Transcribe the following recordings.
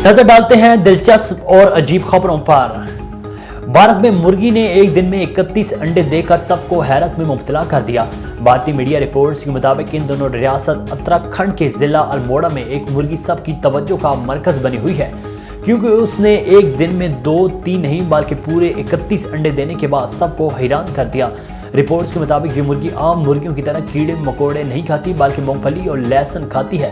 नजर डालते हैं दिलचस्प और अजीब खबरों पर। भारत में मुर्गी ने एक दिन में 31 अंडे देकर सबको हैरत में मुब्तला कर दिया। भारतीय मीडिया रिपोर्ट्स के मुताबिक इन दोनों रियासत उत्तराखंड के जिला अल्मोड़ा में एक मुर्गी सबकी तवज्जो का मरकज बनी हुई है, क्योंकि उसने एक दिन में 2-3 नहीं बल्कि पूरे 31 अंडे देने के बाद सबको हैरान कर दिया। रिपोर्ट्स के मुताबिक ये मुर्गी आम मुर्गियों की तरह कीड़े मकोड़े नहीं खाती बल्कि मूंगफली और लहसुन खाती है।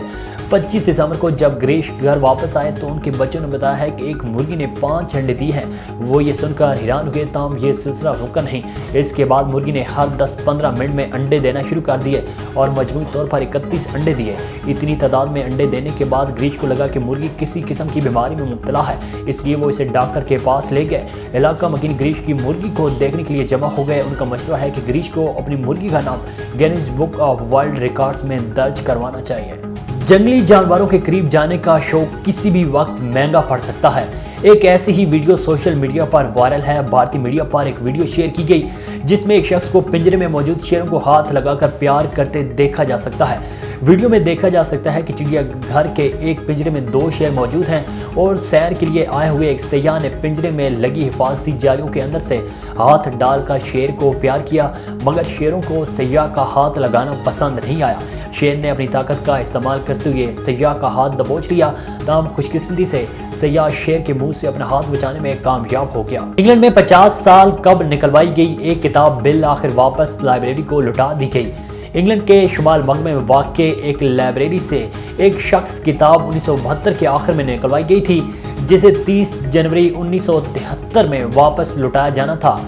25 दिसंबर को जब ग्रीश घर वापस आए तो उनके बच्चों ने बताया है कि एक मुर्गी ने 5 अंडे दिए हैं। वो ये सुनकर हैरान हुए, ताहम ये सिलसिला रुका नहीं। इसके बाद मुर्गी ने हर 10-15 मिनट में अंडे देना शुरू कर दिए और मजमूई तौर पर 31 अंडे दिए। इतनी तादाद में अंडे देने के बाद ग्रीश को लगा कि मुर्गी किसी किस्म की बीमारी में मुब्तला है, इसलिए वो इसे डॉक्टर के पास ले गए। इलाका मकीन ग्रीश की मुर्गी को देखने के लिए जमा हो गए। उनका मशवरा है कि ग्रीश को अपनी मुर्गी का नाम Guinness book of world records में दर्ज करवाना चाहिए। जंगली जानवरों के करीब जाने का शौक किसी भी वक्त महंगा पड़ सकता है। एक ऐसी ही वीडियो सोशल मीडिया पर वायरल है। भारतीय मीडिया पर एक वीडियो शेयर की गई जिसमें एक शख्स को पिंजरे में मौजूद शेरों को हाथ लगाकर प्यार करते देखा जा सकता है। वीडियो में देखा जा सकता है कि चिड़ियाघर के एक पिंजरे में 2 शेर मौजूद हैं और सैर के लिए आए हुए एक सयाह ने पिंजरे में लगी हिफाजती जालियों के अंदर से हाथ डालकर शेर को प्यार किया, मगर शेरों को सयाह का हाथ लगाना पसंद नहीं आया। शेर ने अपनी ताकत का इस्तेमाल करते हुए सयाह का हाथ दबोच लिया, तमाम खुशकिस्मती से सयाह शेर के मुंह से अपना हाथ बचाने में कामयाब हो गया। इंग्लैंड में 50 साल कब निकलवाई गई एक किताब बिल आखिर वापस लाइब्रेरी को लौटा दी गई। इंग्लैंड के शुमाल मग में वाक़ एक लाइब्रेरी से एक शख्स किताब 1972 के आखिर में निकलवाई गई थी, जिसे 30 जनवरी 1973 में वापस लौटाया जाना था।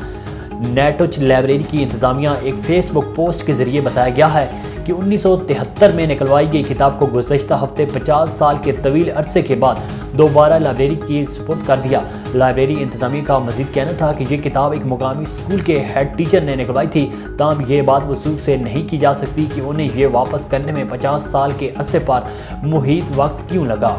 नेटोच लाइब्रेरी की इंतजामिया एक फेसबुक पोस्ट के जरिए बताया गया है कि 1973 में निकलवाई गई किताब को गुज़श्ता हफ्ते 50 साल के तवील अरसे के बाद दोबारा लाइब्रेरी की सुपुर्द कर दिया। लाइब्रेरी इंतजामिया का मजीद कहना था कि ये किताब एक मुकामी स्कूल के हेड टीचर ने निकलवाई थी, ताहम ये बात वसूख से नहीं की जा सकती कि उन्हें ये वापस करने में 50 साल के अरसे पर मुहित वक्त क्यों लगा।